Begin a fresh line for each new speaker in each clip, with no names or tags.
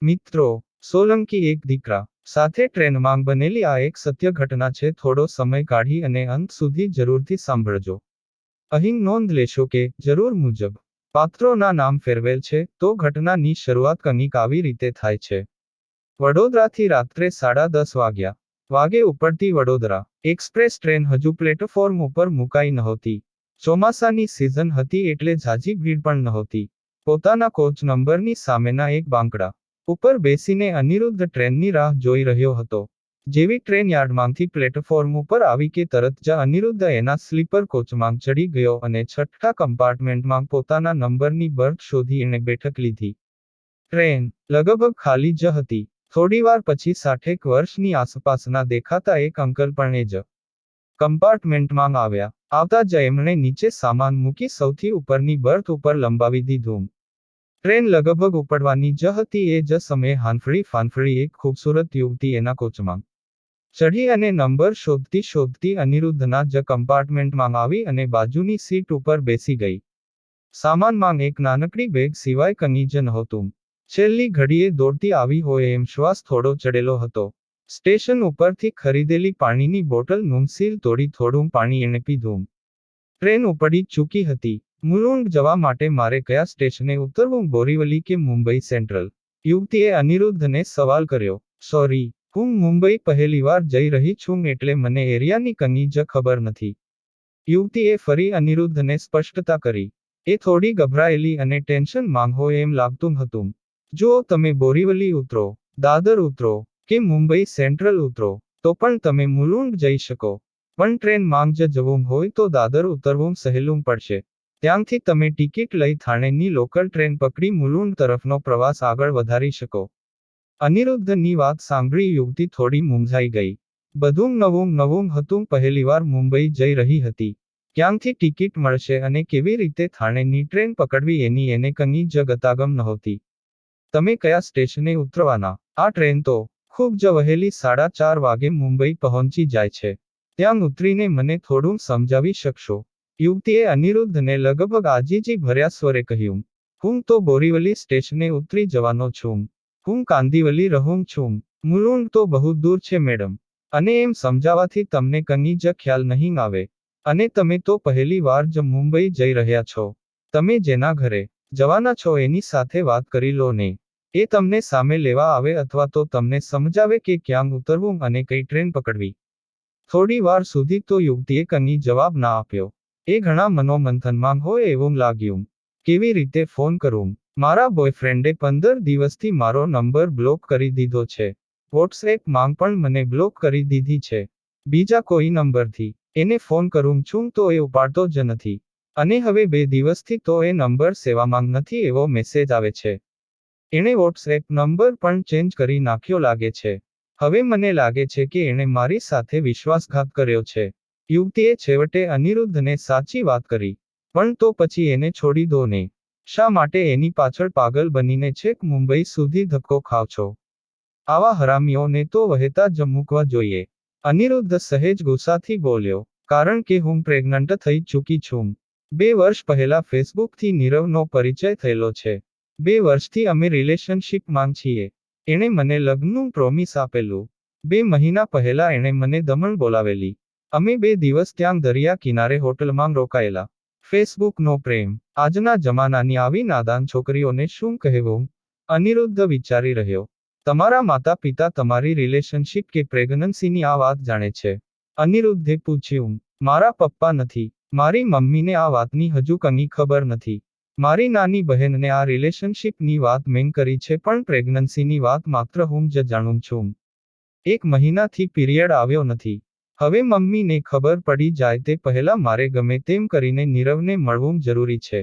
મિત્રો, સોલંકી એક દીકરા સાથે ટ્રેનમાં બનેલી આ એક સત્ય ઘટના છે. થોડો સમય કાઢી અને અંત સુધી જરૂરથી સાંભળજો. અહીં નોંધ લેશો કે જરૂર મુજબ પાત્રોના નામ ફેરવેલ છે. તો ઘટનાની શરૂઆત કંઈક આવી રીતે થાય છે. વડોદરાથી રાત્રે 10:30 વાગે ઉપડતી વડોદરા એક્સપ્રેસ ટ્રેન હજુ પ્લેટફોર્મ ઉપર મુકાઈ નહોતી. ચોમાસાની સિઝન હતી એટલે ઝાઝી ભીડ પણ નહોતી. પોતાના કોચ નંબરની સામેના એક બાંકડા ઉપર બેસીને અનિરુદ્ધ ટ્રેનની રાહ જોઈ રહ્યો હતો. જેવી ટ્રેન યાર્ડમાંથી પ્લેટફોર્મ ઉપર આવી કે તરત જ અનિરુદ્ધ એના સ્લીપર કોચમાં ચડી ગયો અને છઠ્ઠા કમ્પાર્ટમેન્ટમાં પોતાના નંબરની બર્થ શોધી એણે બેઠક લીધી. ટ્રેન લગભગ ખાલી જ હતી. થોડીવાર પછી 60 વર્ષની આસપાસના દેખાતા એક અંકલ પણ એ જ કમ્પાર્ટમેન્ટમાં આવ્યા. આવતા જ એમણે નીચે સામાન મૂકી સૌથી ઉપરની બર્થ ઉપર લંબાવી દીધું. ટ્રેન લગભગ ઉપડવાની જ હતી. એ જ સમયે હાંફળી એક ખૂબસૂરત યુવતી એના કોચમાં ચઢી અને નંબર શોધતી અનિરુદ્ધના જ કમ્પાર્ટમેન્ટમાં આવી અને બાજુની સીટ ઉપર બેસી ગઈ. સામાનમાં એક નાનકડી બેગ સિવાય કંઈ જ નહોતું. છેલ્લી ઘડીએ દોડતી આવી હોય એમ શ્વાસ થોડો ચડેલો હતો. સ્ટેશન ઉપરથી ખરીદેલી પાણીની બોટલનું સીલ તોડી થોડું પાણી એણે પીધું. ટ્રેન ઉપડી ચૂકી હતી. મુલુંડ જવા માટે મારે કયા સ્ટેશને ઉતરવું, બોરીવલી કે મુંબઈ સેન્ટ્રલ? યુવતીએ અનિરુદ્ધને સવાલ કર્યો. સોરી, હું મુંબઈ પહેલીવાર જઈ રહી છું એટલે મને એરિયાની કંઈ જ ખબર નથી. યુવતીએ ફરી અનિરુદ્ધને સ્પષ્ટતા કરી. એ થોડી ગભરાયેલી અને ટેન્શનમાં હોય એમ લાગતું હતું. જો તમે બોરીવલી ઉતરો, દાદર ઉતરો કે મુંબઈ સેન્ટ્રલ ઉતરો તો પણ તમે મુલુંડ જઈ શકો. પણ ટ્રેનમાં જ જવું હોય તો દાદર ઉતરવું સહેલું પડશે. ત્યાંથી તમે ટિકિટ લઈ થાણેની લોકલ ટ્રેન પકડી મુલુંડ તરફનો પ્રવાસ આગળ વધારી શકો. અનિરુદ્ધની વાત સાંભળી યુવતી થોડી મૂંઝાઈ ગઈ. બધું નવું હતું. પહેલીવાર મુંબઈ જઈ રહી હતી. ક્યાંથી ટિકિટ મળશે અને કેવી રીતે થાણેની ટ્રેન પકડવી એની એને કંઈ જ ગતાગમ નહોતી. તમે કયા સ્ટેશને ઉતરવાના? આ ટ્રેન તો ખૂબ જ વહેલી 4:30 વાગે મુંબઈ પહોંચી જાય છે. ત્યાં ઉતરીને મને થોડું સમજાવી શકશો? યુવતીએ અનિરુદ્ધને લગભગ આજીજી ભર્યા સ્વરે કહ્યું. હું તો બોરીવલી સ્ટેશને ઉતરી જવાનો છું. હું કાંદિવલી રહું છું. મુલુંડ તો બહુ દૂર છે મેડમ. અને એમ સમજાવવાથી તમને કંઈ જ ખ્યાલ નહીં આવે. અને તમે તો પહેલી વાર જ મુંબઈ જઈ રહ્યા છો. તમે જેના ઘરે જવાના છો એની સાથે વાત કરી લો ને. એ તમને સામે લેવા આવે અથવા તો તમને સમજાવે કે ક્યાં ઉતરવું અને કઈ ટ્રેન પકડવી. થોડી વાર સુધી તો યુવતીએ કંઈ જવાબ ના આપ્યો. એ ઘણા મનોમંથનમાં હોય એવું લાગ્યું. કેવી રીતે ફોન કરું? મારા બોયફ્રેન્ડે 15 દિવસથી મારો નંબર બ્લોક કરી દીધો છે. વોટ્સએપમાં પણ મને બ્લોક કરી દીધી છે. બીજા કોઈ નંબરથી એને ફોન કરું છું તો એ ઉપાડતો જ નથી. અને હવે 2 દિવસથી તો એ નંબર સેવામાં નથી એવો મેસેજ આવે છે. એણે વોટ્સએપ નંબર પણ ચેન્જ કરી નાખ્યો લાગે છે. હવે મને લાગે છે કે એણે મારી સાથે વિશ્વાસઘાત કર્યો છે. યુવતીએ છેવટે અનિરુદ્ધને સાચી વાત કરી. પણ તો પછી એને છોડી દો ને. શા માટે એની પાછળ પાગલ બનીને છેક મુંબઈ સુધી ધક્કો ખાવ છો? આવા હરામીઓને તો વહેતા જ મૂકવા જોઈએ. અનિરુદ્ધ સહેજ ગુસ્સાથી બોલ્યો. કારણ કે હું પ્રેગ્નન્ટ થઈ ચૂકી છું. 2 વર્ષ પહેલા ફેસબુકથી નીરવનો પરિચય થયેલો છે. 2 વર્ષથી અમે રિલેશનશિપમાં છીએ. એણે મને લગ્નનું પ્રોમિસ આપેલું. 2 મહિના પહેલા એણે મને દમણ બોલાવેલી. અમે 2 દિવસ ત્યાં દરિયા કિનારે હોટલમાં રોકાયેલા. ફેસબુકનો પ્રેમ. આજના જમાનાની આવી નાદાન છોકરીઓને શું કહેવું? અનિરુદ્ધ વિચારી રહ્યો. તમારા માતા પિતા તમારી રિલેશનશિપ કે પ્રેગ્નન્સીની આ વાત જાણે છે? અનિરુદ્ધે પૂછ્યું. મારા પપ્પા નથી. મારી મમ્મીને આ વાતની હજુ કંઈ ખબર નથી. મારી નાની બહેનને આ રિલેશનશિપની વાત મેં કરી છે પણ પ્રેગ્નન્સીની વાત માત્ર હું જ જાણું છું. 1 મહિનાથી પીરિયડ આવ્યો નથી. હવે મમ્મીને ખબર પડી જાય તે પહેલા મારે ગમે તેમ કરીને નીરવને મળવું જરૂરી છે.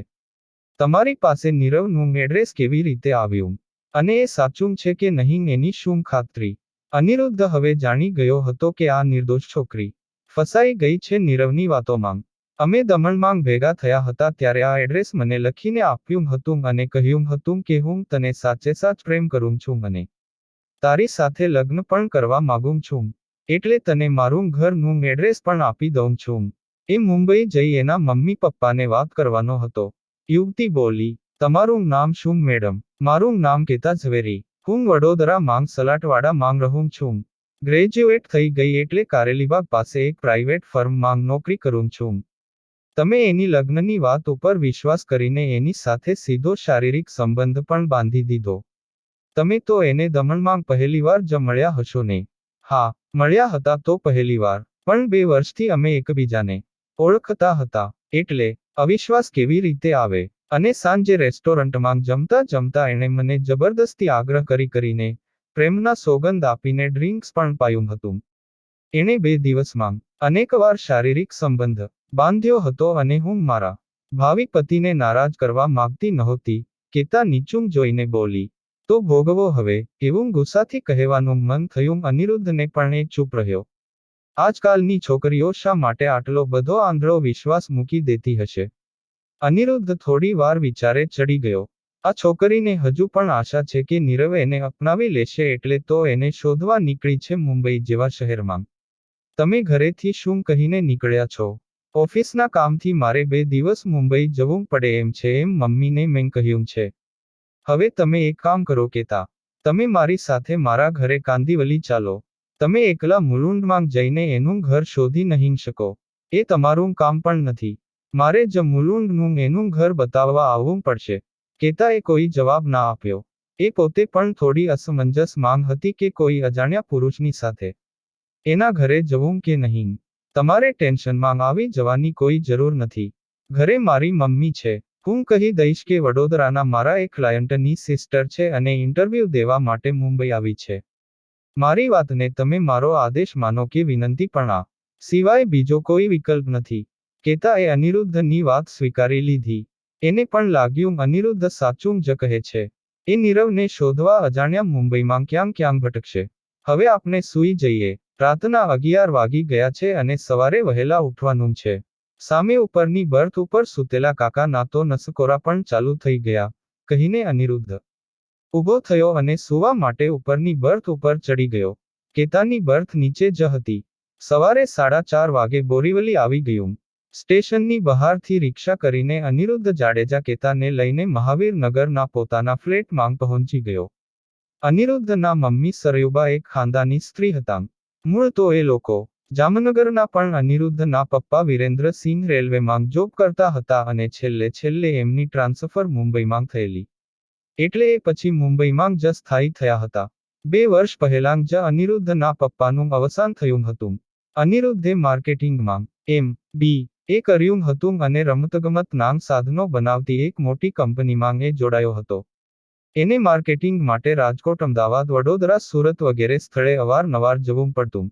તમારી પાસે નીરવનું એડ્રેસ કેવી રીતે આવ્યું? અને એ સાચું છે કે નહીં એની શું ખાતરી? અનિરુદ્ધ હવે જાણી ગયો હતો કે આ નિર્દોષ છોકરી ફસાઈ ગઈ છે નીરવની વાતોમાં. અમે દમણમાં ભેગા થયા હતા ત્યારે આ એડ્રેસ મને લખીને આપ્યું હતું અને કહ્યું હતું કે હું તને સાચેસાચ પ્રેમ કરું છું અને તારી સાથે લગ્ન પણ કરવા માંગું છું. એટલે તને મારું ઘરનું એડ્રેસ પણ આપી દઉં છું. એ મુંબઈ જઈ એના મમ્મી પપ્પાને વાત કરવાનો હતો. યુવતી બોલી. તમારું નામ શું મેડમ? મારું નામ કેતા ઝવેરી. હું વડોદરા માંગ સલાટવાડા માંગ રહું છું. ગ્રેજ્યુએટ થઈ ગઈ એટલે કારેલીબાગ પાસે એક પ્રાઇવેટ ફર્મ માંગ નોકરી કરું છું. તમે એની લગ્નની વાત ઉપર વિશ્વાસ કરીને એની સાથે સીધો શારીરિક સંબંધ પણ બાંધી દીધો. તમે તો એને દમણમાં પહેલીવાર જ મળ્યા હશો ને? હા, મળ્યા હતા તો પહેલીવાર, પણ 2 વર્ષથી અમે એકબીજાને ઓળખતા હતા. એટલે અવિશ્વાસ કેવી રીતે આવે? અને સાંજે રેસ્ટોરન્ટમાં જમતા જમતા એણે મને જબરદસ્તી આગ્રહ કરીને પ્રેમના સોગંદ આપીને ડ્રિંક્સ પણ પાયું હતું. એણે 2 દિવસમાં અનેકવાર શારીરિક સંબંધ બાંધ્યો હતો અને હું મારા ભાવિ પતિને નારાજ કરવા માંગતી નહોતી. કેતા નીચું જોઈને બોલી, તો ભોગવો હવે, એવું ગુસ્સાથી કહેવાનું મન થયું અનિરુદ્ધને, પણ એ ચૂપ રહ્યો. આજકાલની છોકરીઓ શા માટે આટલો બધો આંધળો વિશ્વાસ મૂકી દેતી હશે? અનિરુદ્ધ થોડી વાર વિચારે ચડી ગયો. આ છોકરીને હજુ પણ આશા છે કે નીરવ એને અપનાવી લેશે, એટલે તો એને શોધવા નીકળી છે મુંબઈ જેવા શહેરમાં. તમે ઘરેથી શું કહીને નીકળ્યા છો? ઓફિસના કામથી મારે 2 દિવસ મુંબઈ જવું પડે એમ છે, એમ મમ્મીને મેં કહ્યું છે. હવે તમે એક કામ કરો કેતા, તમે મારી સાથે મારા ઘરે કાંદિવલી ચાલો. તમે એકલા મુલુંડમાં જઈને એનું ઘર શોધી નહીં શકો. એ તમારું કામ પણ નથી. મારે જ મુલુંડનું એનું ઘર બતાવવા આવવું પડશે. કેતાએ કોઈ જવાબ ના આપ્યો. એ પોતે પણ થોડી અસમંજસ માંગ હતી કે કોઈ અજાણ્યા પુરુષની સાથે એના ઘરે જવું કે નહીં. તમારે ટેન્શનમાં આવી જવાની કોઈ જરૂર નથી. ઘરે મારી મમ્મી છે. હું કહી દઈશ કે વડોદરાના મારા એક ક્લાયન્ટની સિસ્ટર છે અને ઇન્ટરવ્યૂ દેવા માટે મુંબઈ આવી છે. મારી વાતને તમે મારો આદેશ માનો કે વિનંતી, પણ આ સિવાય બીજો કોઈ વિકલ્પ નથી. કેતાએ અનિરુદ્ધની વાત સ્વીકારી લીધી. એને પણ લાગ્યું અનિરુદ્ધ સાચું જ કહે છે. એ નીરવને શોધવા અજાણ્યા મુંબઈમાં ક્યાં ભટકશે. હવે આપણે સૂઈ જઈએ. રાતના 11 વાગી ગયા છે અને સવારે વહેલા ઉઠવાનું છે. સામે ઉપરની બર્થ ઉપર સૂતેલા કાકાના તો નસકોરા પણ ચાલુ થઈ ગયા, કહીને અનિરુદ્ધ ઊભો થયો અને સૂવા માટે ઉપરની બર્થ ઉપર ચડી ગયો. કેતાની બર્થ નીચે જ હતી. સવારે 4:30 વાગે બોરીવલી આવી ગયું. સ્ટેશનની બહારથી રિક્ષા કરીને અનિરુદ્ધ જાડેજા કેતાને લઈને મહાવીરનગરના પોતાના ફ્લેટમાં પહોંચી ગયો. અનિરુદ્ધના મમ્મી સરયુબા એક ખાનદાની સ્ત્રી હતા. મૂળ તો એ લોકો જામનગરના, પણ અનિરુદ્ધના પપ્પા વિરેન્દ્રસિંહ રેલવેમાં જોબ કરતા હતા અને છેલ્લે એમની ટ્રાન્સફર મુંબઈમાં થયેલી. એટલે એ પછી મુંબઈમાં જ સ્થાયી થયા હતા. 2 વર્ષ પહેલાં જ અનિરુદ્ધના પપ્પાનું અવસાન થયું હતું. અનિરુદ્ધે માર્કેટિંગમાં MBA કર્યું હતું અને રમતગમતના સાધનો બનાવતી એક મોટી કંપનીમાં એ જોડાયો હતો. એને માર્કેટિંગ માટે રાજકોટ, અમદાવાદ, વડોદરા, સુરત વગેરે સ્થળે અવારનવાર જવું પડતું.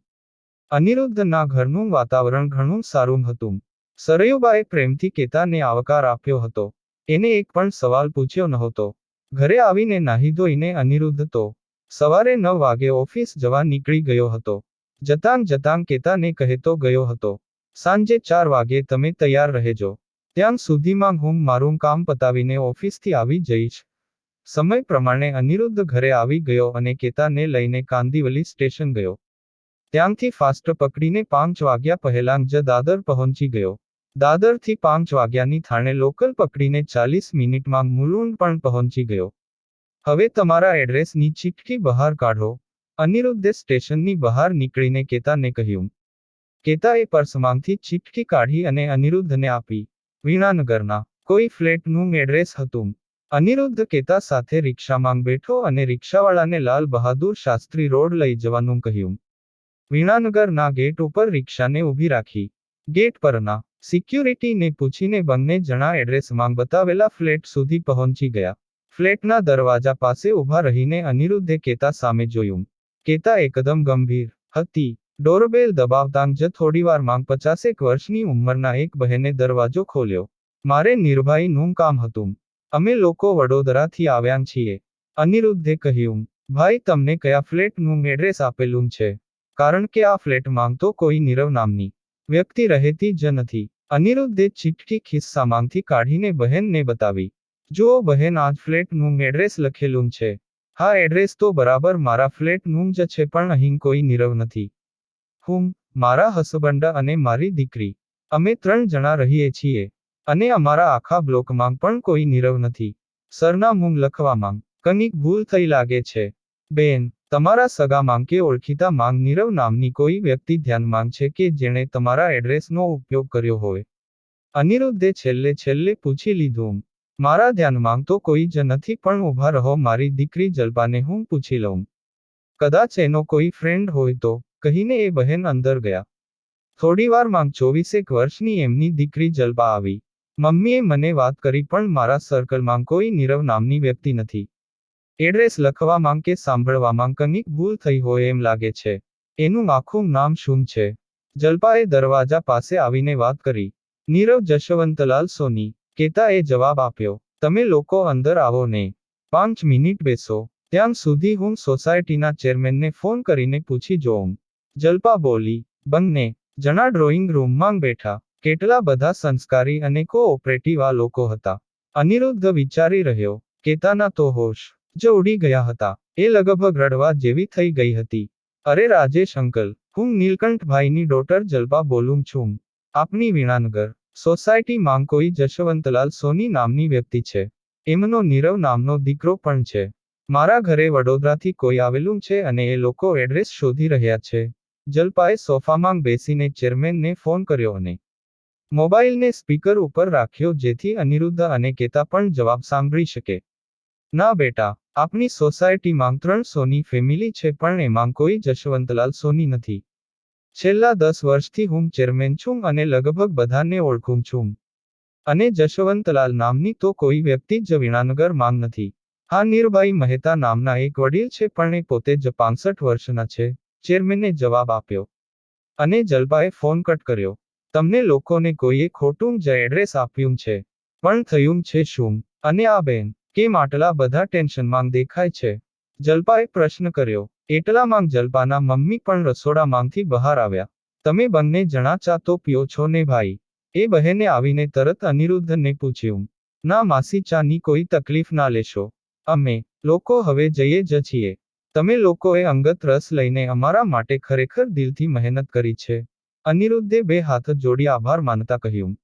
અનિરુદ્ધના ઘરનું વાતાવરણ ઘણું સારું હતું. સરયુબાએ પ્રેમથી કેતાને આવકાર આપ્યો હતો. એને એક પણ સવાલ પૂછ્યો નહોતો. ઘરે આવીને નાહી ધોઈને અનિરુદ્ધ તો સવારે 9 વાગે ઓફિસ જવા નીકળી ગયો હતો. જતાં કેતાને કહેતો ગયો હતો, સાંજે 4 વાગે તમે તૈયાર રહેજો. ત્યાં સુધીમાં હું મારું કામ પતાવીને ઓફિસથી આવી જઈશ. સમય પ્રમાણે અનિરુદ્ધ ઘરે આવી ગયો અને કેતાને લઈને કાંદિવલી સ્ટેશન ગયો. ત્યાંથી ફાસ્ટ પકડીને 5 વાગ્યા પહેલાં જ દાદર પહોંચી ગયો. દાદરથી 5 વાગ્યાની થાણે લોકલ પકડીને 40 મિનિટમાં મુલુંડ પણ પહોંચી ગયો. હવે તમારા એડ્રેસની ચિઠ્ઠી બહાર કાઢો, અનિરુદ્ધે સ્ટેશનની બહાર નીકળીને કેતાને કહ્યું. કેતાએ પર્સમાંથી ચિઠ્ઠી કાઢી અને અનિરુદ્ધને આપી. વીણાનગરના કોઈ ફ્લેટનું એડ્રેસ હતું. અનિરુદ્ધ કેતા સાથે રિક્ષામાં બેઠો અને રિક્ષાવાળાને લાલ બહાદુર શાસ્ત્રી રોડ લઈ જવાનું કહ્યું. વીણાનગરના ગેટ ઉપર રિક્ષાને ઊભી રાખી. ગેટ પરના સિક્યુરિટીને પૂછીને બંને જણા એડ્રેસમાં બતાવેલા ફ્લેટ સુધી પહોંચી ગયા. ફ્લેટના દરવાજા પાસે ઊભા રહીને અનિરુદ્ધે કેતા સામે જોયું. કેતા એકદમ ગંભીર હતી. ડોરબેલ દબાવતાં જ થોડીવારમાં 50 વર્ષની ઉંમરના એક બહેને દરવાજો ખોલ્યો. મારે નિર્ભાઈનું કામ હતું. અમે લોકો વડોદરાથી આવ્યા છીએ, અનિરુદ્ધે કહ્યું. ભાઈ, તમને કયા ફ્લેટનું એડ્રેસ આપેલું છે? કારણ કે આ ફ્લેટમાં તો કોઈ નીરવ નામની વ્યક્તિ રહેતી જ નથી. અનિરુદ્ધે ચિઠ્ઠી ખિસ્સામાંથી કાઢીને બહેનને બતાવી. જુઓ બહેન, આ જ ફ્લેટનું એડ્રેસ લખેલું છે. હા, એડ્રેસ તો બરાબર મારા ફ્લેટનું જ છે, પણ અહીં કોઈ નીરવ નથી. હું, મારા હસબન્ડ અને મારી દીકરી, અમે 3 જણા રહીએ છીએ. અને અમારા આખા બ્લોકમાં પણ કોઈ નીરવ નથી. સરનામું લખવામાં કંઈક ભૂલ થઈ લાગે છે. બેન, તમારા સગા માંગ કે ઓળખીતા માંગ નીરવ નામની કોઈ વ્યક્તિ ધ્યાન માંગ છે કે જેણે તમારા એડ્રેસનો ઉપયોગ કર્યો હોય? અનિરુદ્ધે છેલ્લે પૂછી લીધું. મારા ધ્યાન માંગ તો કોઈ જ નથી, પણ ઊભા રહો, મારી દીકરી જલ્પાને હું પૂછી લઉં. કદાચ એનો કોઈ ફ્રેન્ડ હોય તો, કહીને એ બહેન અંદર ગયા. થોડીવાર માંગ 24 વર્ષની એમની દીકરી જલ્પા આવી. મમ્મીએ મને વાત કરી, પણ મારા સર્કલમાં કોઈ નીરવ નામની વ્યક્તિ નથી. એડ્રેસ લખવામાં કે સાંભળવામાં કંઈક ભૂલ થઈ હોય એમ લાગે છે. એનું આખું નામ શું છે? જલ્પાએ દરવાજા પાસે આવીને વાત કરી. નીરવ જશવંતલાલ સોની. કેતાએ જવાબ આપ્યો. તમે લોકો અંદર આવો ને. 5 મિનિટ બેસો. ત્યાં સુધી હું સોસાયટીના ચેરમેનને ફોન કરીને પૂછી જોઉં. જલ્પા બોલી. બંને જણા ડ્રોઈંગ રૂમમાં બેઠા. કેટલા બધા સંસ્કારી અને કોઓપરેટિવ આ લોકો હતા. અનિરુદ્ધ વિચારી રહ્યો. કેતાના તો હોશ જ ઉડી ગયા હતા. એ લગભગ રડવા જેવી થઈ ગઈ હતી. અરે રાજેશ અંકલ, હું નીલકંઠભાઈની ડોટર જલ્પા બોલું છું. આપની વિણાનગર સોસાયટીમાં કોઈ જશવંતલાલ સોની નામની વ્યક્તિ છે. એમનો નીરવ નામનો દીકરો પણ છે. મારા ઘરે વડોદરાથી કોઈ આવેલું છે અને એ લોકો એડ્રેસ શોધી રહ્યા છે. જલ્પાએ સોફામાં બેસીને ચેરમેનને ફોન કર્યો અને મોબાઈલને સ્પીકર ઉપર રાખ્યો, જેથી અનિરુદ્ધ અને કેતા પણ જવાબ સાંભળી શકે. ના બેટા, આપણી સોસાયટીમાં 3 સોની ફેમિલી છે, પણ એમાં કોઈ જશવંતલાલ સોની નથી. છેલ્લા 10 વર્ષથી હું ચેરમેન છું અને લગભગ બધાને ઓળખું છું. અને જશવંતલાલ નામની તો કોઈ વ્યક્તિ જ વિણાનગર માંગ નથી. હા, નીરભાઈ મહેતા નામના એક વડીલ છે, પણ એ પોતે જ 65 વર્ષના છે. ચેરમેને જવાબ આપ્યો. અને જલ્પાએ ફોન કટ કર્યો. તમને લોકોને કોઈએ ખોટું જ એડ્રેસ આપ્યું છે. પણ થયું છે શું? અને આ બેન કેમ આટલા બધા ટેન્શનમાં દેખાય છે? જલ્પાએ પ્રશ્ન કર્યો. એટલામાં જલ્પાના મમ્મી પણ રસોડામાંથી બહાર આવ્યા. તમે બંને જણા ચા તો પીઓ છો ને ભાઈ? એ બહેને આવીને તરત અનિરુદ્ધને પૂછ્યું. ના માસી, ચાની કોઈ તકલીફ ના લેશો. અમે લોકો હવે જઈએ જ છીએ. તમે લોકોએ અંગત રસ લઈને અમારા માટે ખરેખર દિલથી મહેનત કરી છે. અનિરુદ્ધે 2 હાથ જોડી આભાર માનતા કહ્યું.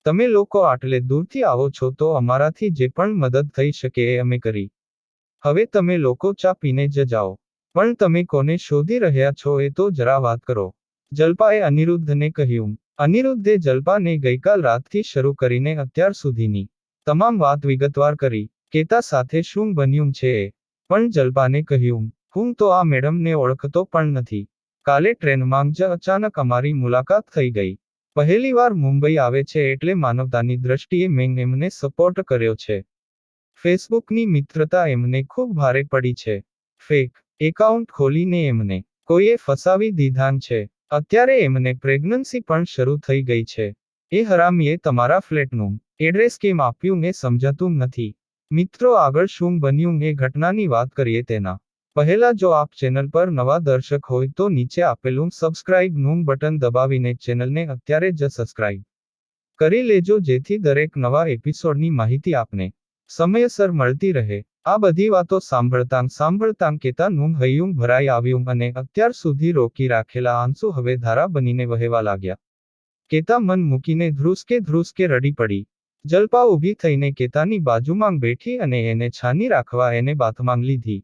તમે લોકો આટલે દૂરથી આવો છો તો અમારાથી જે પણ મદદ થઈ શકે એ અમે કરી. હવે તમે લોકો ચા પીને જ જાઓ. પણ તમે કોને શોધી રહ્યા છો એ તો જરા વાત કરો. જલ્પાએ અનિરુદ્ધને કહ્યું. અનિરુદ્ધે જલ્પાને ગઈકાલ રાતથી શરૂ કરીને અત્યાર સુધીની તમામ વાત વિગતવાર કરી. કેતા સાથે શું બન્યું છે એ પણ જલ્પાને કહ્યું. હું તો આ મેડમને ઓળખતો પણ નથી. કાલે ટ્રેનમાં જ અચાનક અમારી મુલાકાત થઈ ગઈ. પહેલીવાર મુંબઈ આવે છે એટલે માનવતાની દ્રષ્ટિએ મેં એમને સપોર્ટ કર્યો છે. ફેસબુકની મિત્રતા એમને ખૂબ ભારે પડી છે. ફેક એકાઉન્ટ ખોલીને એમને કોઈએ ફસાવી દીધાં છે. અત્યારે એમને પ્રેગ્નન્સી પણ શરૂ થઈ ગઈ છે. એ હરામીએ તમારા ફ્લેટનું એડ્રેસ કેમ આપ્યું એ સમજાતું નથી. મિત્રો, આગળ શું બન્યું એ ઘટનાની વાત કરીએ તેના પહેલા જો આપ ચેનલ પર નવા દર્શક હોય તો નીચે આપેલું સબસ્ક્રાઇબ નું બટન દબાવીને ચેનલને અત્યારે જ સબસ્ક્રાઇબ કરી લેજો, જેથી દરેક નવા એપિસોડની માહિતી આપને સમયસર મળતી રહે. આ બધી વાતો સાંભળતાં કેતાનું હૈયું ભરાઈ આવ્યું અને અત્યાર સુધી રોકી રાખેલા આંસુ હવે ધારા બનીને વહેવા લાગ્યા. કેતા મન મૂકીને ધ્રુસકે રડી પડી. જલ્પા ઊભી થઈને કેતાની બાજુમાં બેઠી અને એને છાની રાખવા એને બાથમાં લીધી.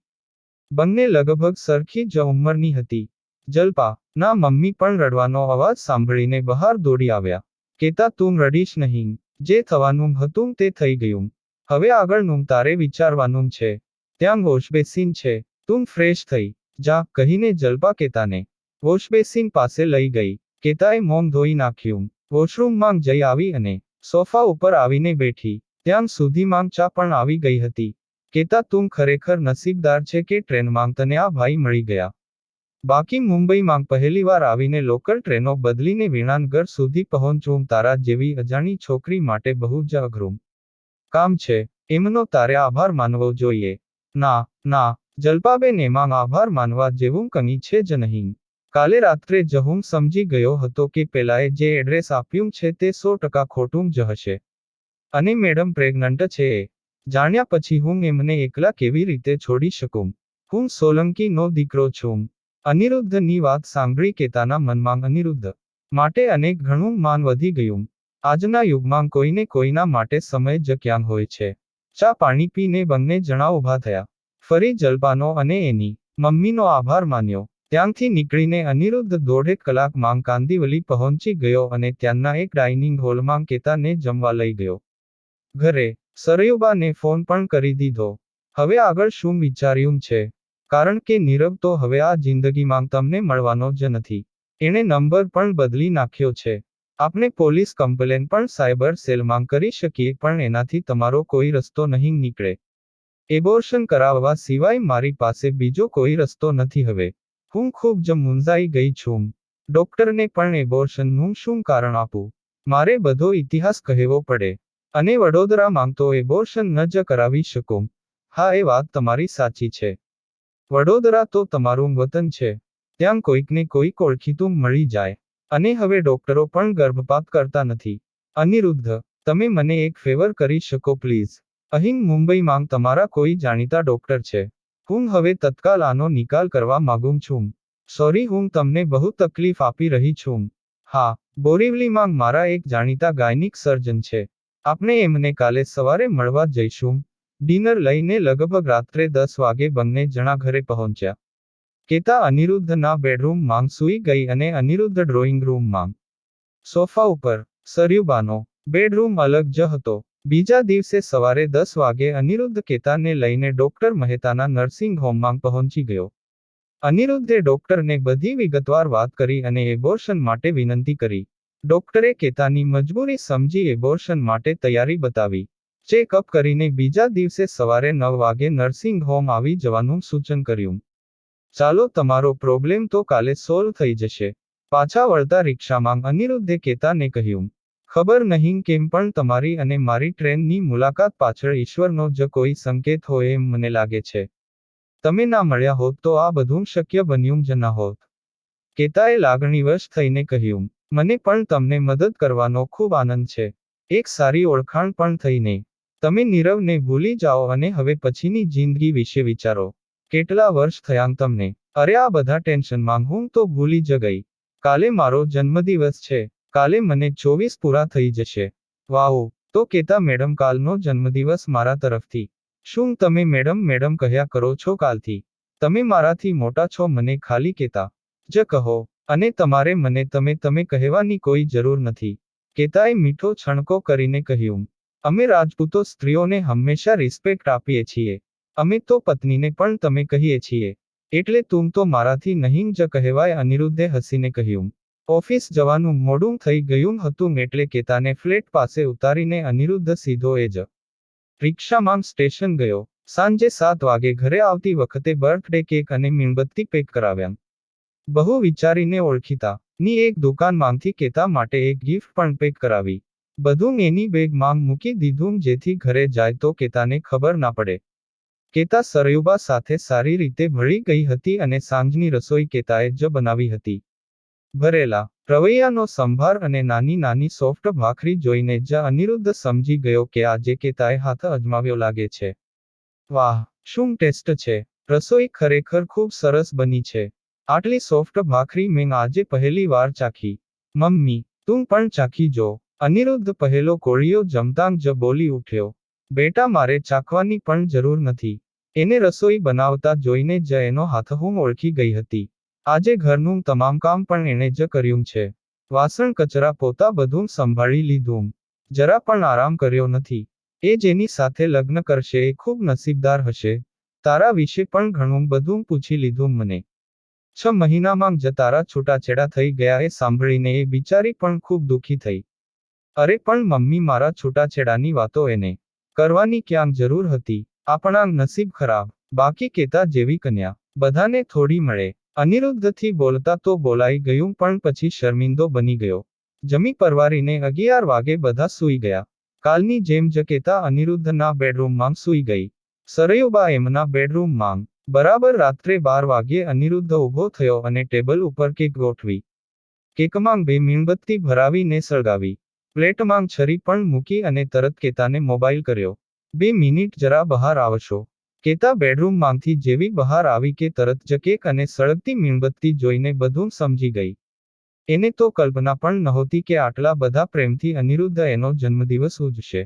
બંને લગભગ સરખી જ ઉંમરની હતી. જલ્પા ના મમ્મી પણ રડવાનો અવાજ સાંભળીને બહાર દોડી આવ્યા. કેતા, તું રડીશ નહીં. જે થવાનું હતું તે થઈ ગયું. હવે આગળનું તારે વિચારવાનું છે. ત્યાં વોશબેસિન છે. તું ફ્રેશ થઈ જા, કહીને જલ્પા કેતાને વોશબેસિન પાસે લઈ ગઈ. કેતાએ મોં ધોઈ નાખ્યું. વોશરૂમમાં જઈ આવી અને સોફા ઉપર આવીને બેઠી. ત્યાં સુધીમાં ચા પણ આવી ગઈ હતી. કેતા, તું ખરેખર નસીબદાર છે કે ટ્રેનમાં તને આ ભાઈ મળી ગયા. બાકી મુંબઈમાં પહેલીવાર આવીને લોકલ ટ્રેનો બદલીને વિણાનગર સુધી પહોંચવું તારા જેવી અજાણી છોકરી માટે બહુ જ અઘરું કામ છે. એમનો તારે આભાર માનવો જોઈએ. ના જલ્પાબેન, એમાં આભાર માનવા જેવું કંઈ છે જ નહીં. કાલે રાત્રે જ હું સમજી ગયો હતો કે પેલાએ જે એડ્રેસ આપ્યું છે તે 100% ખોટું જ હશે. અને મેડમ પ્રેગ્નન્ટ છે એ જાણ્યા પછી હું એમને એકલા કેવી રીતે છોડી શકું? હું સોલંકીનો દીકરો છું. અનિરુદ્ધની વાત સાંભળી કેતાના મનમાં અનિરુદ્ધ માટે અનેક ઘણું માન વધી ગયું. આજના યુગમાં કોઈને કોઈના માટે સમય જ ક્યાં હોય છે. ચા પાણી પીને બંને જણા ઊભા થયા. ફરી જલપાનો અને એની મમ્મીનો આભાર માન્યો. ત્યાંથી નીકળીને અનિરુદ્ધ 1.5 કલાકમાં કાંદિવલી પહોંચી ગયો અને ત્યાંના એક ડાઇનિંગ હોલમાં કેતાને જમવા લઈ ગયો. ઘરે સરયુબાને ફોન પણ કરી દીધો. હવે આગળ શું વિચાર્યું છે? કારણ કે નીરવ તો હવે આ જિંદગીમાં તમને મળવાનો જ નથી. એણે નંબર પણ બદલી નાખ્યો છે. આપણે પોલીસ કમ્પ્લેન પણ સાયબર સેલમાં કરી શકીએ પણ એનાથી તમારો કોઈ રસ્તો નહીં નીકળે. એબોર્શન કરાવવા સિવાય મારી પાસે બીજો કોઈ રસ્તો નથી હવે. હું ખૂબ જ મૂંઝાઈ ગઈ છું. ડોક્ટરને પણ એબોર્શનનું શું કારણ આપું? મારે બધો ઇતિહાસ કહેવો પડે. અને વડોદરામાં તો એબોર્શન ન જ કરાવી શકું. હા, એ વાત તમારી સાચી છે. વડોદરા તો તમારું વતન છે. ત્યાં કોઈકને કોઈક ઓળખીતું મળી જાય. અને હવે ડોક્ટરો પણ ગર્ભપાત કરતા નથી. અનિરુદ્ધ, તમે મને એક ફેવર કરી શકો પ્લીઝ? અહીં મુંબઈમાં તમારા કોઈ જાણીતા ડોક્ટર છે? હું હવે તત્કાલ આનો નિકાલ કરવા માંગુ છું. સોરી, હું તમને બહુ તકલીફ આપી રહી છું. હા, બોરીવલીમાં મારા એક જાણીતા ગાયનિક સર્જન છે. આપણે એમને કાલે સવારે મળવા જઈશું. ડિનર લઈને લગભગ રાત્રે 10 વાગે બંને જણા ઘરે પહોંચ્યા. કેતા અનિરુદ્ધના બેડરૂમમાં સૂઈ ગઈ અને અનિરુદ્ધ ડ્રોઈંગ રૂમમાં સોફા ઉપર. સરયુબાનો બેડરૂમ અલગ જ હતો. બીજા દિવસે સવારે 10 વાગે અનિરુદ્ધ કેતાને લઈને ડોક્ટર મહેતાના નર્સિંગ હોમમાં પહોંચી ગયો. અનિરુદ્ધે ડોક્ટરને બધી વિગતવાર વાત કરી અને એબોર્શન માટે વિનંતી કરી. ડોક્ટરે કેતાની મજબૂરી સમજી એબોર્શન માટે તૈયારી બતાવી. ચેકઅપ કરીને બીજા દિવસે સવારે 9 વાગે નર્સિંગ હોમ આવી જવાનું સૂચન કર્યું. ચાલો, તમારો પ્રોબ્લેમ તો કાલે સોલ્વ થઈ જશે. પાછા વળતા રિક્ષામાં અનિરુદ્ધે કેતાને કહ્યું, ખબર નહીં કેમ પણ તમારી અને મારી ટ્રેનની મુલાકાત પાછળ ઈશ્વરનો જ કોઈ સંકેત હોય એમ મને લાગે છે. તમે ના મળ્યા હોત તો આ બધું શક્ય બન્યું જ ન હોત. કેતાએ લાગણીવશ થઈને કહ્યું, મને પણ તમને મદદ કરવાનો ખૂબ આનંદ છે. એક સારી ઓળખાણ પણ થઈને. તમે નીરવને ભૂલી જાઓ અને હવે પછીની જિંદગી વિશે વિચારો. કેટલા વર્ષ થયા તમને? અરે, આ બધા ટેન્શનમાં હું તો ભૂલી જ ગઈ. કાલે મારો જન્મદિવસ છે. કાલે મને 24 પૂરા થઈ જશે. વાહ! તો કેતા મેડમ, કાલનો જન્મદિવસ મારા તરફથી. શું તમે મેડમ મેડમ કહ્યા કરો છો કાલથી? તમે મારાથી મોટા છો, મને ખાલી કેતા જ કહો. અને તમારે મને તમે કહેવાની કોઈ જરૂર નથી. કેતાએ મીઠો છણકો કરીને કહ્યું, અમે રાજપૂતો સ્ત્રીઓને હંમેશા રિસ્પેક્ટ આપીએ છીએ. અમે તો પત્નીને પણ તમે કહીએ છીએ. એટલે તું તો મારાથી નહીં જ કહેવાય. અનિરુદ્ધે હસીને કહ્યું. ઓફિસ જવાનું મોડું થઈ ગયું હતું એટલે કેતાને ફ્લેટ પાસે ઉતારીને અનિરુદ્ધ સીધો એ જ રિક્ષામાં સ્ટેશન ગયો. સાંજે 7 વાગે ઘરે આવતી વખતે બર્થડે કેક અને મીણબત્તી પેક કરાવ્યા. બહુ વિચારીને ઓળખીતા ની એક દુકાનમાંથી કેતા માટે એક ગિફ્ટ પણ પેક કરાવી. બધું એની બેગમાં મૂકી દીધું જેથી ઘરે જાય તો કેતાને ખબર ના પડે. કેતા સરયુબા સાથે સારી રીતે ભળી ગઈ હતી અને સાંજની રસોઈ કેતાએ જ બનાવી હતી. ભરેલા રવૈયાનો સંભાર અને નાની નાની સોફ્ટ ભાખરી જોઈને જ અનિરુદ્ધ સમજી ગયો કે આજે કેતાએ હાથ અજમાવ્યો લાગે છે. વાહ, શું ટેસ્ટ છે! રસોઈ ખરેખર ખૂબ સરસ બની છે. આટલી સોફ્ટ ભાખરી મેં આજે પહેલી વાર ચાખી. મમ્મી, તું પણ ચાખી જો. અનિરુદ્ધ પહેલો કોળિયો જમતાં જ બોલી ઉઠ્યો. બેટા, મારે ચાખવાની પણ જરૂર નથી. એને રસોઈ બનાવતા જોઈને જ એનો હાથ હું ઓળખી ગઈ હતી. આજે ઘરનું તમામ કામ પણ એણે જ કર્યું છે. વાસણ કચરા પોતા બધું સંભાળી લીધું. જરા પણ આરામ કર્યો નથી. એ જેની સાથે લગ્ન કરશે એ ખૂબ નસીબદાર હશે. તારા વિશે પણ ઘણું બધું પૂછી લીધું મને. 6 મહિનામાં જ તારા છૂટાછેડા થઈ ગયા એ સાંભળીને એ બિચારી પણ ખૂબ દુઃખી થઈ. અરે પણ મમ્મી, મારા છૂટાછેડાની વાતો એને કરવાની ક્યાં જરૂર હતી? આપણા નસીબ ખરાબ. બાકી કેતા જેવી કન્યા બધાને થોડી મળે. અનિરુદ્ધથી બોલતા તો બોલાઈ ગયું પણ પછી શર્મિંદો બની ગયો. જમી પરવારીને 11 વાગે બધા સૂઈ ગયા. કાલની જેમ જ કેતા અનિરુદ્ધના બેડરૂમમાં સૂઈ ગઈ. સરયુબા એમના બેડરૂમમાં. બરાબર રાત્રે 12 વાગ્યે અનિરુદ્ધ ઊભો થયો અને ટેબલ ઉપર કેક ગોઠવી. કેકમાં 2 મીણબત્તી ભરાવીને સળગાવી. પ્લેટમાં છરી પણ મૂકી અને તરત કેતાને મોબાઈલ કર્યો. 2 મિનિટ, જરા બહાર આવશો? કેતા બેડરૂમમાંથી જેવી બહાર આવી કે તરત જ કેક અને સળગતી મીણબત્તી જોઈને બધું સમજી ગઈ. એને તો કલ્પના પણ નહોતી કે આટલા બધા પ્રેમથી અનિરુદ્ધ એનો જન્મદિવસ ઉજવશે.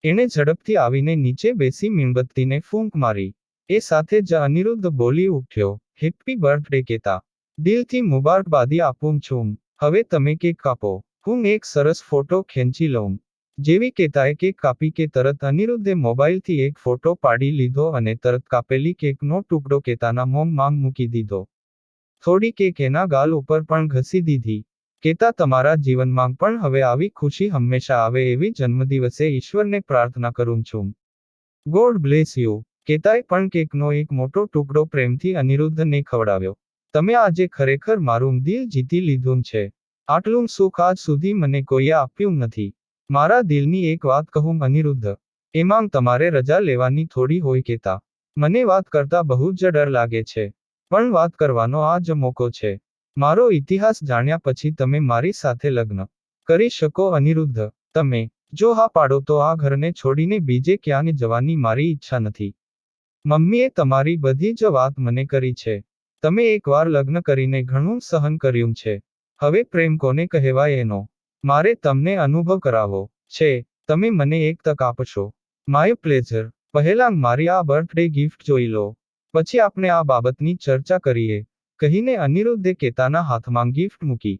એણે ઝડપથી આવીને નીચે બેસી મીણબત્તીને ફૂંક મારી. એ સાથે જ અનિરુદ્ધ બોલી ઉઠ્યો, હેપ્પી બર્થડે કેતા. દિલથી મુબારકબાદી આપું છું. હવે તમે કેક કાપો. હું એક સરસ ફોટો ખેંચી લઉં. જેવી કેતાએ કેક કાપી કે તરત અનિરુદ્ધે મોબાઈલથી એક ફોટો પાડી લીધો અને તરત કાપેલી કેકનો ટુકડો કેતાના મોંમાં મૂકી દીધો. થોડી કેક એના ગાલ ઉપર પણ ઘસી દીધી. કેતા, તમારા જીવનમાં પણ હવે આવી ખુશી હંમેશા આવે એવી જન્મદિવસે ઈશ્વરને પ્રાર્થના કરું છું. God bless you. કેતાએ પણ કેકનો એક મોટો ટુકડો પ્રેમથી અનિરુદ્ધને ખવડાવ્યો. તમે આજે ખરેખર મારું દિલ જીતી લીધું છે. આટલું સુખ આજ સુધી મને કોઈએ આપ્યું નથી. મારા દિલની એક વાત કહું અનિરુદ્ધ. એમાં તમારે રજા લેવાની થોડી હોય કેતા. મને વાત કરતા બહુ જ ડર લાગે છે. પણ વાત કરવાનો આ જ મોકો છે. મારો ઇતિહાસ જાણ્યા પછી તમે મારી સાથે લગ્ન કરી શકો અનિરુદ્ધ. તમે જો હા પાડો તો આ ઘરને છોડીને બીજે ક્યાંય જવાની મારી ઈચ્છા નથી. મમ્મીએ તમારી બધી જ વાત મને કરી છે. તમે એકવાર લગ્ન કરીને ઘણું સહન કર્યું છે. હવે પ્રેમ કોને કહેવાય એનો મારે તમને અનુભવ કરાવવો છે. તમે મને એક તક આપશો? My pleasure. પહેલાં મારી આ બર્થડે ગિફ્ટ જોઈ લો. પછી આપણે આ બાબતની ચર્ચા કરીએ, કહીને અનિરુદ્ધે કેતાના હાથમાં ગિફ્ટ મૂકી.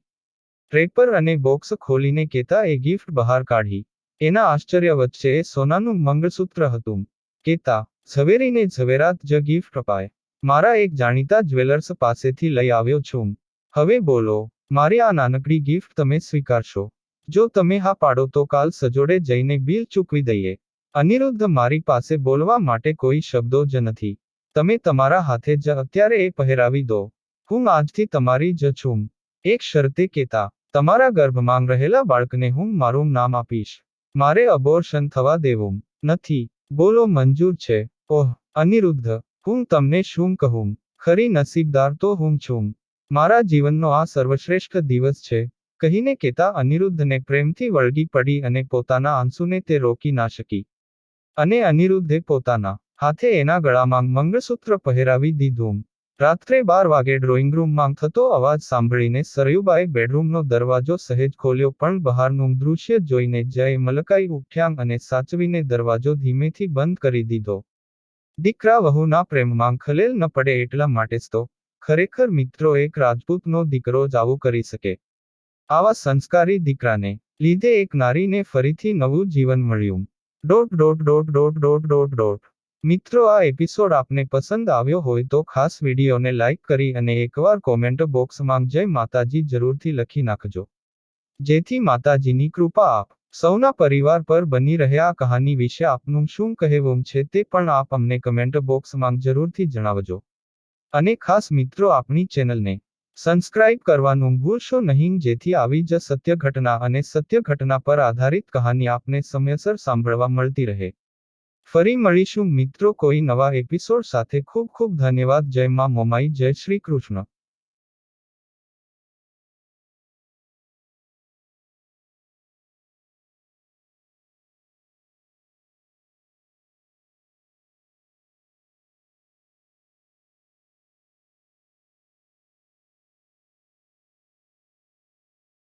રેપર અને બોક્સ ખોલીને કેતા એ ગિફ્ટ બહાર કાઢી. એના આશ્ચર્ય વચ્ચે એ સોનાનું મંગળસૂત્ર હતું. કેતા, ઝવેરીને ઝવેરાત જ ગિફ્ટ અપાય. મારા એક જાણીતા જ્વેલર્સ પાસેથી લઈ આવ્યો છું. હવે બોલો, મારી આ નાનકડી ગિફ્ટ તમે સ્વીકારશો? જો તમે હા પાડો તો કાલ સજોડે જઈને બિલ ચૂકવી દઈએ. અનિરુદ્ધ, મારી પાસે બોલવા માટે કોઈ શબ્દો જ નથી. તમે તમારા હાથે જ અત્યારે એ પહેરાવી દો. હું આજથી તમારી જ છું. એક શરતે કેતા, તમારા ગર્ભમાં રહેલા બાળકને હું મારું નામ આપીશ. મારે અબોર્શન થવા દેવું નથી. બોલો મંજૂર છે? ઓહ અનિરુદ્ધ, હું તમને શું કહું. ખરી નસીબદાર તો હું છું. મારા જીવનનો આ સર્વશ્રેષ્ઠ દિવસ છે, કહીને કેતા અનિરુદ્ધને પ્રેમથી વળગી પડી અને પોતાના આંસુને તે રોકી ના શકી. અને અનિરુદ્ધે પોતાના હાથે એના ગળામાં મંગળસૂત્ર પહેરાવી દીધું. રાત્રે 12 વાગે ડ્રોઈંગ રૂમમાં થતો અવાજ સાંભળીને સરયુબાએ બેડરૂમનો દરવાજો સહેજ ખોલ્યો, પણ બહારનું દૃશ્ય જોઈને જય મલકાઈ ઉઠ્યા અને સાચવીને દરવાજો ધીમેથી બંધ કરી દીધો. દીકરા વહુના પ્રેમમાં ખલેલ ન પડે એટલા માટે જ તો ખરેખર મિત્રો એક રાજપૂતનો દીકરો જ આવું કરી શકે. આવા સંસ્કારી દીકરાને લીધે એક નારીને ફરીથી નવું જીવન મળ્યું. .. મિત્રો, આ એપિસોડ આપને પસંદ આવ્યો હોય તો ખાસ વિડીયોને લાઇક કરી અને એકવાર કોમેન્ટ બોક્સમાં જય માતાજી જરૂરથી લખી નાખજો. જેથી માતાજીની કૃપા આપ સૌના પરિવાર પર બની રહે. આ કહાની વિશે આપનું શું કહેવું છે તે પણ આપ અમને કમેન્ટ બોક્સમાં જરૂરથી જણાવજો. અને ખાસ મિત્રો, આપણી ચેનલને સબસ્ક્રાઇબ કરવાનું ભૂલશો નહીં, જેથી આવી જ સત્ય ઘટના અને સત્ય ઘટના પર આધારિત કહાની આપને સમયસર સાંભળવા મળતી રહે. ફરી મળીશું મિત્રો કોઈ નવા એપિસોડ સાથે. ખૂબ ખૂબ ધન્યવાદ. જય માં મોમાઈ. જય શ્રી કૃષ્ણ.